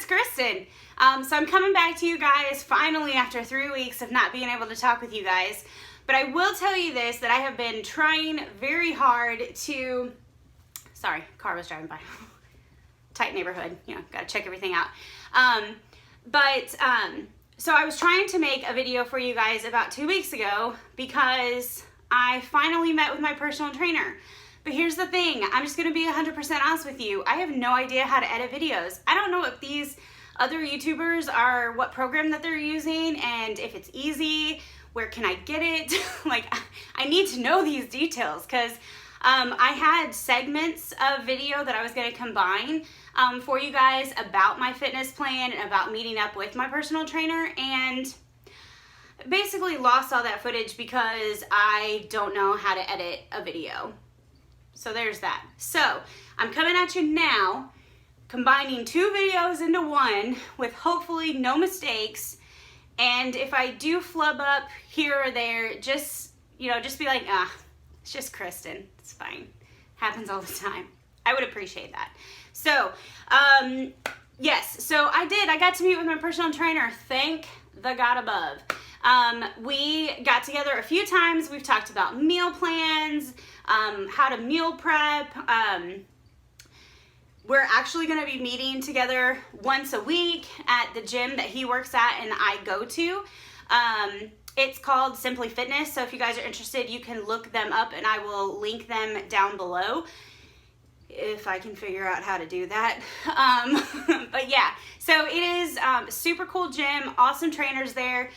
Kristen. So I'm coming back to you guys finally after 3 weeks of not being able to talk with you guys. But I will tell you this, that I have been trying very hard to, sorry, car was driving by. Tight neighborhood, you know, gotta check everything out. So I was trying to make a video for you guys about 2 weeks ago because I finally met with my personal trainer. But here's the thing, I'm just gonna be 100% honest with you. I have no idea how to edit videos. I don't know if these other YouTubers are, what program that they're using, and if it's easy, where can I get it? Like, I need to know these details because I had segments of video that I was gonna combine for you guys about my fitness plan and about meeting up with my personal trainer, and basically lost all that footage because I don't know how to edit a video. So there's that. So I'm coming at you now, combining 2 videos into one with hopefully no mistakes. And if I do flub up here or there, just be like, it's just Kristen. It's fine. Happens all the time. I would appreciate that. So, yes, so I got to meet with my personal trainer. Thank the God above. We got together a few times. We've talked about meal plans, how to meal prep. We're actually going to be meeting together once a week at the gym that he works at and I go to. It's called Simply Fitness, so if you guys are interested, you can look them up and I will link them down below if I can figure out how to do that. But yeah, so it is super cool gym, awesome trainers there.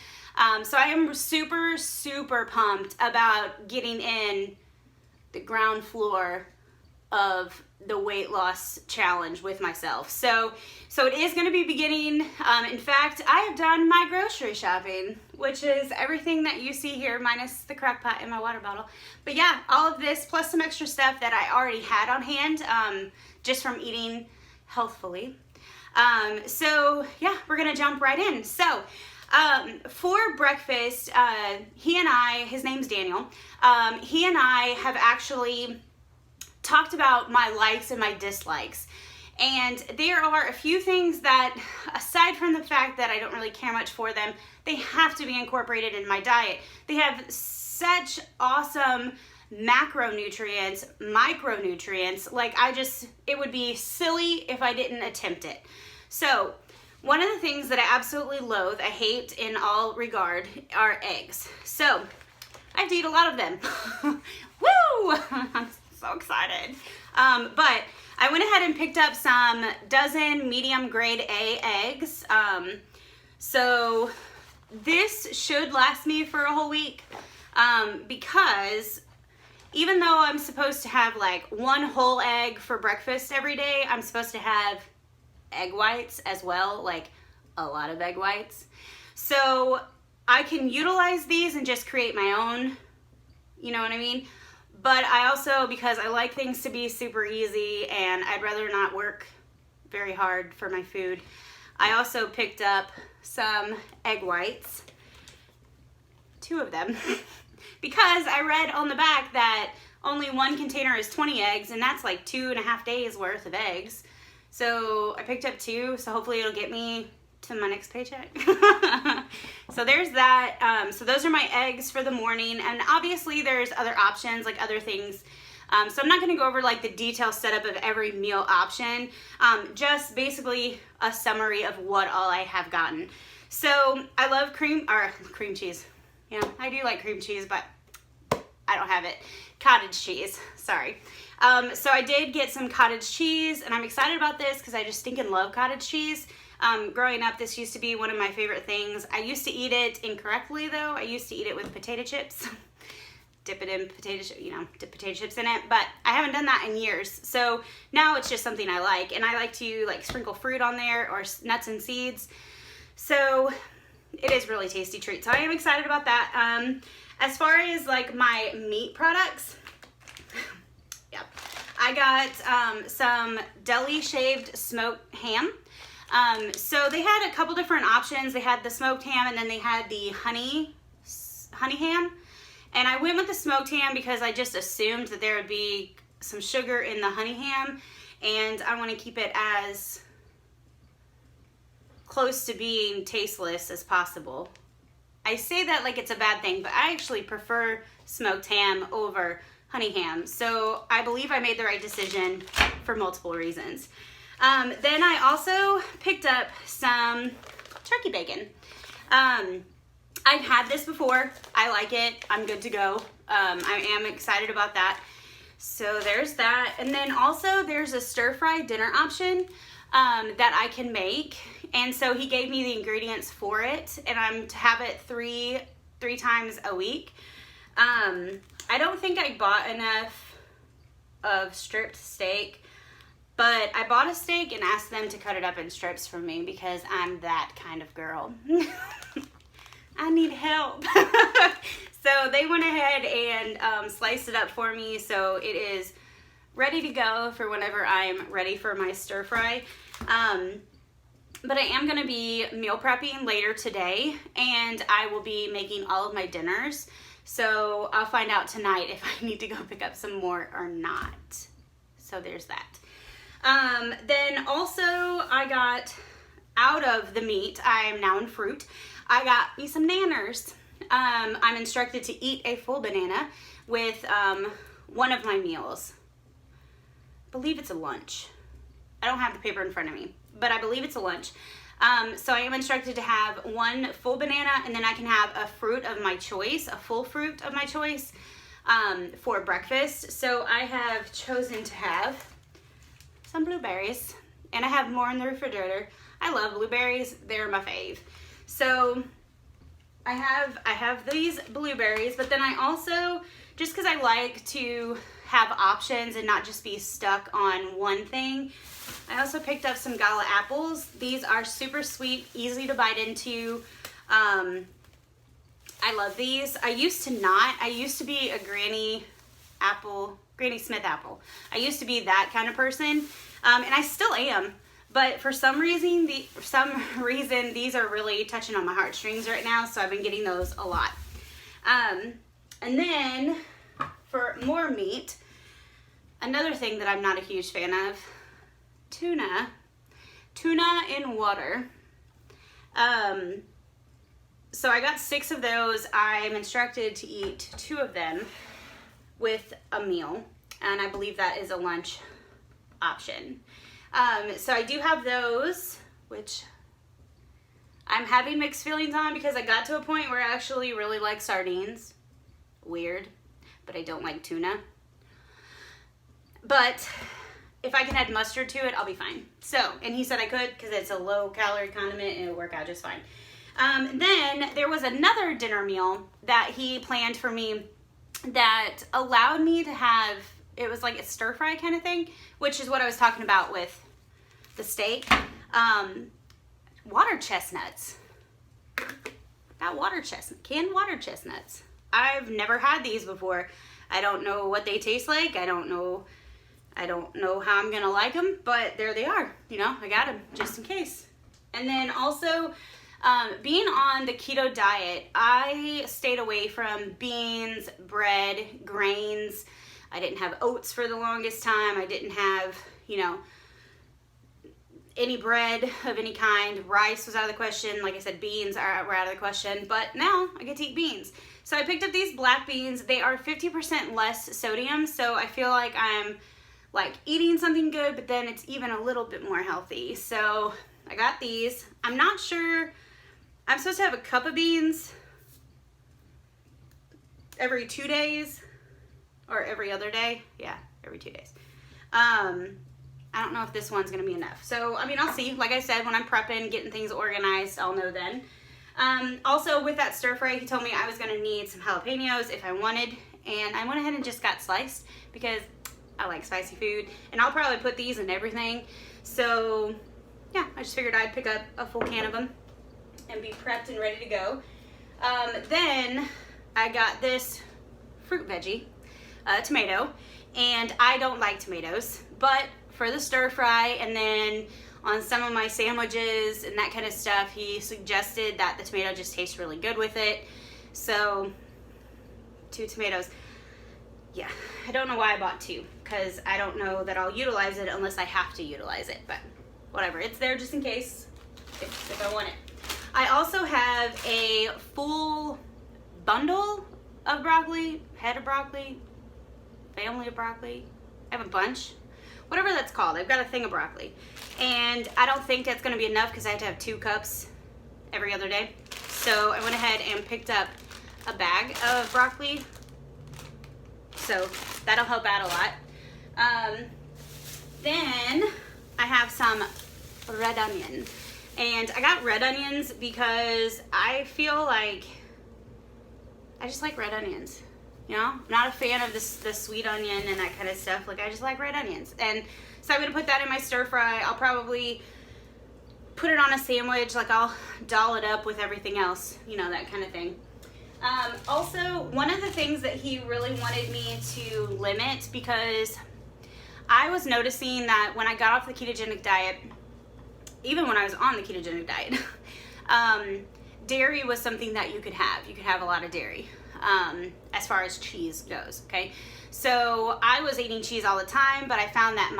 So I am super, super pumped about getting in the ground floor of the weight loss challenge with myself. So it is going to be beginning. In fact, I have done my grocery shopping, which is everything that you see here minus the crock pot and my water bottle. But yeah, all of this plus some extra stuff that I already had on hand just from eating healthfully. So yeah, we're going to jump right in. So for breakfast, his name's Daniel, he and I have actually talked about my likes and my dislikes. And there are a few things that, aside from the fact that I don't really care much for them, they have to be incorporated in my diet. They have such awesome macronutrients, micronutrients, like it would be silly if I didn't attempt it. So, one of the things that I absolutely loathe, I hate in all regard, are eggs. So, I have to eat a lot of them. Woo! I'm so excited. But I went ahead and picked up some dozen medium grade A eggs. So this should last me for a whole week because even though I'm supposed to have like 1 whole egg for breakfast every day, I'm supposed to have egg whites as well, like a lot of egg whites. So I can utilize these and just create my own, you know what I mean? But I also, because I like things to be super easy and I'd rather not work very hard for my food, I also picked up some egg whites, 2 of them, because I read on the back that only 1 container is 20 eggs, and that's like 2.5 days worth of eggs. So I picked up 2, so hopefully it'll get me to my next paycheck. So there's that. So those are my eggs for the morning, and obviously there's other options, like other things. So I'm not going to go over like the detailed setup of every meal option, just basically a summary of what all I have gotten. So I love cream cheese. Yeah, I do like cream cheese, but I don't have it. Cottage cheese, sorry. So I did get some cottage cheese, and I'm excited about this because I just stinking love cottage cheese. Growing up, this used to be one of my favorite things. I used to eat it incorrectly though. I used to eat it with potato chips. Dip it in dip potato chips in it, but I haven't done that in years. So now it's just something I like, and I like to like sprinkle fruit on there or nuts and seeds. So it is really tasty treat. So I am excited about that. As far as like my meat products, yep, I got some deli shaved smoked ham. So they had a couple different options. They had the smoked ham and then they had the honey ham. And I went with the smoked ham because I just assumed that there would be some sugar in the honey ham, and I want to keep it as close to being tasteless as possible. I say that like it's a bad thing, but I actually prefer smoked ham over honey ham. So I believe I made the right decision for multiple reasons. Then I also picked up some turkey bacon. I've had this before. I like it. I'm good to go. I am excited about that. So there's that. And then also there's a stir-fry dinner option that I can make. And so he gave me the ingredients for it, and I'm to have it three times a week. I don't think I bought enough of stripped steak, but I bought a steak and asked them to cut it up in strips for me because I'm that kind of girl. I need help. So they went ahead and sliced it up for me, so it is ready to go for whenever I'm ready for my stir fry. But I am going to be meal prepping later today, and I will be making all of my dinners. So I'll find out tonight if I need to go pick up some more or not. So there's that. Then also I got out of the meat, I am now in fruit. I got me some nanners. I'm instructed to eat a full banana with one of my meals. I believe it's a lunch. I don't have the paper in front of me, but I believe it's a lunch. So I am instructed to have one full banana, and then I can have a fruit of my choice, a full fruit of my choice for breakfast. So I have chosen to have some blueberries, and I have more in the refrigerator. I love blueberries. They're my fave. So I have these blueberries, but then I also, just because I like to have options and not just be stuck on one thing, I also picked up some gala apples. These are super sweet, easy to bite into. I love these. I used to be a Granny Smith apple. I used to be that kind of person, and I still am. But for some reason, these are really touching on my heartstrings right now, so I've been getting those a lot. And then for more meat, another thing that I'm not a huge fan of, tuna in water. So I got 6 of those. I'm instructed to eat 2 of them with a meal, and I believe that is a lunch option. So I do have those, which I'm having mixed feelings on because I got to a point where I actually really like sardines. Weird, but I don't like tuna. But if I can add mustard to it, I'll be fine. So, and he said I could because it's a low-calorie condiment and it'll work out just fine. Then there was another dinner meal that he planned for me that allowed me to have, it was like a stir-fry kind of thing, which is what I was talking about with the steak. Water chestnuts. Got canned water chestnuts. I've never had these before. I don't know what they taste like. I don't know how I'm gonna like them, but there they are. You know, I got them just in case. And then also, being on the keto diet, I stayed away from beans, bread, grains. I didn't have oats for the longest time. I didn't have, any bread of any kind. Rice was out of the question. Like I said, beans were out of the question, but now I get to eat beans. So I picked up these black beans. They are 50% less sodium, so I feel like I'm like eating something good, but then it's even a little bit more healthy. So I got these. I'm not sure. I'm supposed to have a cup of beans every 2 days or every other day. Yeah, every 2 days. I don't know if this one's gonna be enough. So, I mean, I'll see. Like I said, when I'm prepping, getting things organized, I'll know then. Also, with that stir fry, he told me I was gonna need some jalapenos if I wanted, and I went ahead and just got sliced because I like spicy food, and I'll probably put these in everything. So, yeah, I just figured I'd pick up a full can of them and be prepped and ready to go. Then I got this fruit veggie, tomato, and I don't like tomatoes, but for the stir fry and then on some of my sandwiches and that kind of stuff, he suggested that the tomato just tastes really good with it. So 2 tomatoes. Yeah, I don't know why I bought 2 because I don't know that I'll utilize it unless I have to utilize it, but whatever, it's there just in case. if I want it. I also have a full bundle of broccoli, head of broccoli, family of broccoli. I have a bunch, whatever that's called. I've got a thing of broccoli. And I don't think that's gonna be enough because I have to have 2 cups every other day. So I went ahead and picked up a bag of broccoli. So that'll help out a lot. Then I have some red onion. And I got red onions because I feel like I just like red onions. You know, I'm not a fan of the sweet onion and that kind of stuff. Like, I just like red onions. And so I'm gonna put that in my stir fry. I'll probably put it on a sandwich. Like, I'll doll it up with everything else, you know, that kind of thing. Also, one of the things that he really wanted me to limit, because I was noticing that when I got off the ketogenic diet, even when I was on the ketogenic diet, dairy was something that you could have. You could have a lot of dairy as far as cheese goes, okay? So I was eating cheese all the time, but I found that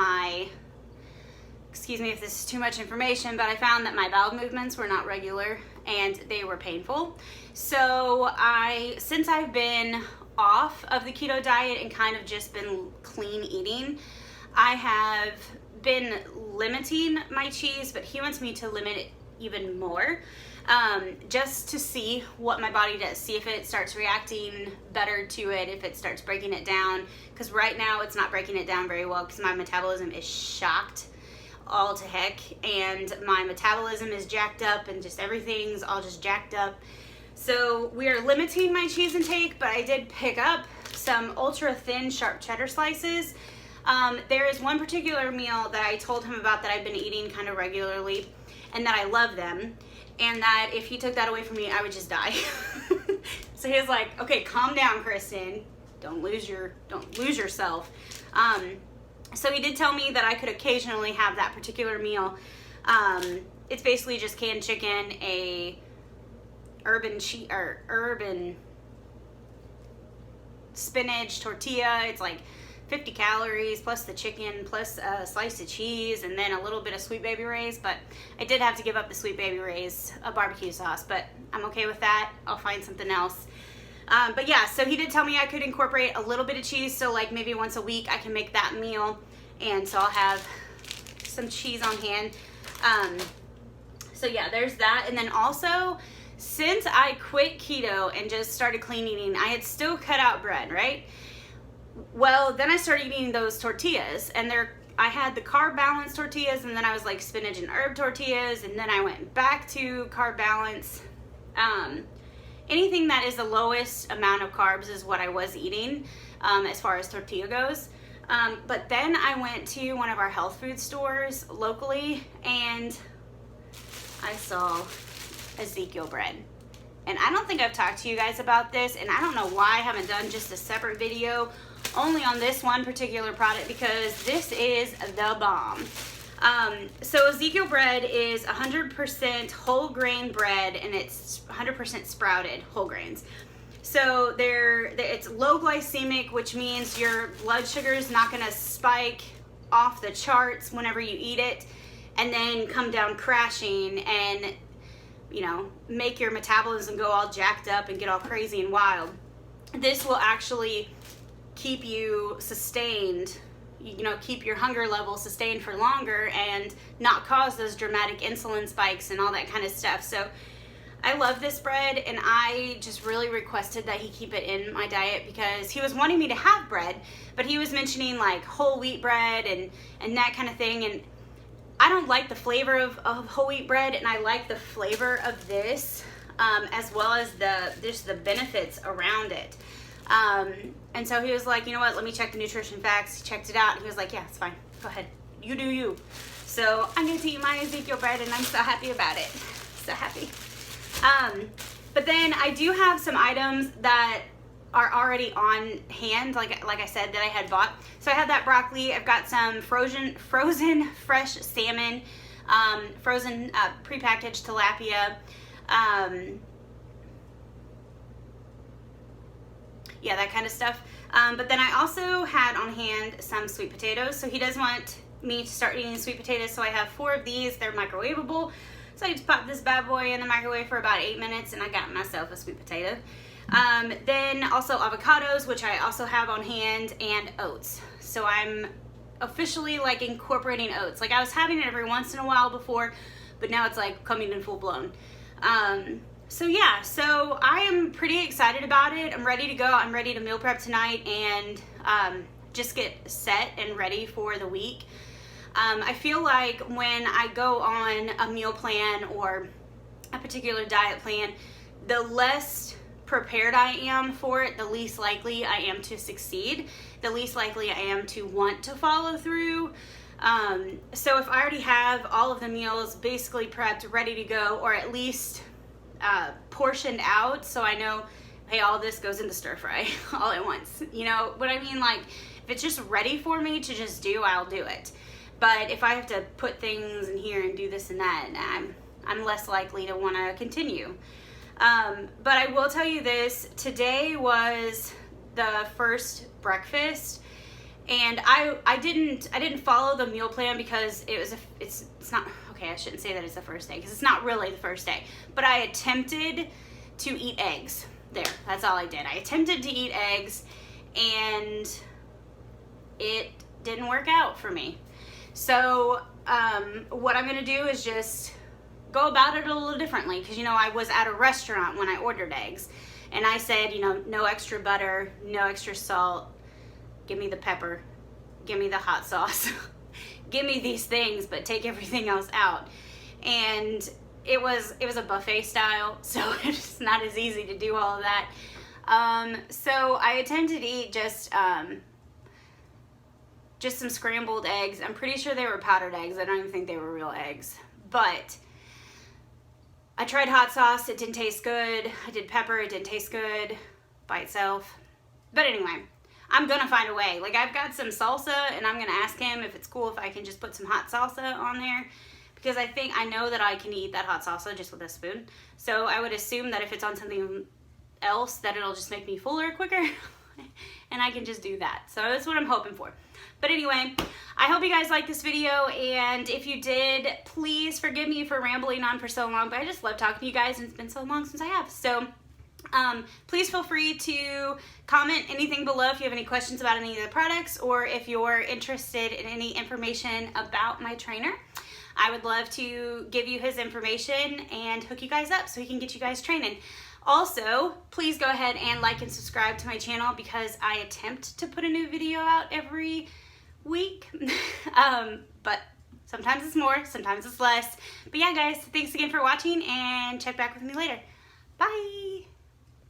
excuse me if this is too much information, but I found that my bowel movements were not regular and they were painful. So since I've been off of the keto diet and kind of just been clean eating, I have been limiting my cheese, but he wants me to limit it even more, just to see what my body does, see if it starts reacting better to it, if it starts breaking it down, because right now it's not breaking it down very well because my metabolism is shocked all to heck, and my metabolism is jacked up and just everything's all just jacked up. So we are limiting my cheese intake, but I did pick up some ultra thin sharp cheddar slices. There is one particular meal that I told him about that I've been eating kind of regularly and that I love them, and that if he took that away from me, I would just die. So he was like, okay, calm down, Kristen. Don't lose yourself. So he did tell me that I could occasionally have that particular meal. It's basically just canned chicken, a urban spinach tortilla. It's like 50 calories plus the chicken plus a slice of cheese and then a little bit of Sweet Baby Ray's. But I did have to give up the Sweet Baby Ray's barbecue sauce, but I'm okay with that. I'll find something else. But yeah, so he did tell me I could incorporate a little bit of cheese, so like maybe once a week I can make that meal, and so I'll have some cheese on hand. So yeah, there's that. And then also, since I quit keto and just started clean eating, I had still cut out bread, right? Well, then I started eating those tortillas, and I had the carb balance tortillas, and then I was like spinach and herb tortillas, and then I went back to carb balance. Anything that is the lowest amount of carbs is what I was eating as far as tortilla goes. But then I went to one of our health food stores locally, and I saw Ezekiel bread. And I don't think I've talked to you guys about this, and I don't know why I haven't done just a separate video only on this one particular product, because this is the bomb. So Ezekiel bread is 100% whole grain bread, and it's 100% sprouted whole grains. So it's low glycemic, which means your blood sugar is not going to spike off the charts whenever you eat it and then come down crashing and, you know, make your metabolism go all jacked up and get all crazy and wild. This will actually keep you sustained, you know, keep your hunger level sustained for longer and not cause those dramatic insulin spikes and all that kind of stuff. So I love this bread, and I just really requested that he keep it in my diet because he was wanting me to have bread, but he was mentioning like whole wheat bread and that kind of thing. And I don't like the flavor of whole wheat bread, and I like the flavor of this as well as just the benefits around it. And so he was like, you know what, let me check the nutrition facts. He checked it out, and he was like, yeah, it's fine. Go ahead. You do you. So I'm going to eat my Ezekiel bread, and I'm so happy about it. So happy. But then I do have some items that are already on hand, like I said, that I had bought. So I have that broccoli. I've got some frozen fresh salmon, frozen prepackaged tilapia. Yeah, that kind of stuff. But then I also had on hand some sweet potatoes. So he does want me to start eating sweet potatoes. So I have 4 of these. They're microwavable. So I just popped this bad boy in the microwave for about 8 minutes, and I got myself a sweet potato. Then also avocados, which I also have on hand, and oats. So I'm officially like incorporating oats. Like I was having it every once in a while before, but now it's like coming in full blown. So yeah, so I am pretty excited about it. I'm ready to go. I'm ready to meal prep tonight and just get set and ready for the week. I feel like when I go on a meal plan or a particular diet plan, the less prepared I am for it, the least likely I am to succeed, the least likely I am to want to follow through. So if I already have all of the meals basically prepped, ready to go, or at least portioned out, so I know, hey, all this goes into stir fry all at once. You know what I mean? Like, if it's just ready for me to just do, I'll do it. But if I have to put things in here and do this and that, I'm less likely to want to continue. But I will tell you this, today was the first breakfast, and I didn't follow the meal plan because it's not, okay, I shouldn't say that it's the first day because it's not really the first day, but I attempted to eat eggs. There, that's all I did. I attempted to eat eggs, and it didn't work out for me. So what I'm gonna do is just go about it a little differently, because you know I was at a restaurant when I ordered eggs, and I said, you know, no extra butter, no extra salt, give me the pepper, give me the hot sauce, give me these things, but take everything else out. And it was a buffet style, so it's not as easy to do all of that. So I attempted to eat just some scrambled eggs. I'm pretty sure they were powdered eggs. I don't even think they were real eggs. But I tried hot sauce. It didn't taste good. I did pepper. It didn't taste good by itself. But anyway, I'm going to find a way. Like, I've got some salsa, and I'm going to ask him if it's cool if I can just put some hot salsa on there. Because I know that I can eat that hot salsa just with a spoon. So I would assume that if it's on something else, that it'll just make me fuller quicker. And I can just do that. So that's what I'm hoping for. But anyway, I hope you guys liked this video, and if you did, please forgive me for rambling on for so long, but I just love talking to you guys, and it's been so long since I have. So please feel free to comment anything below if you have any questions about any of the products, or if you're interested in any information about my trainer. I would love to give you his information and hook you guys up so he can get you guys training. Also, please go ahead and like and subscribe to my channel, because I attempt to put a new video out every week. But sometimes it's more, sometimes it's less. But yeah, guys, thanks again for watching, and check back with me later. Bye!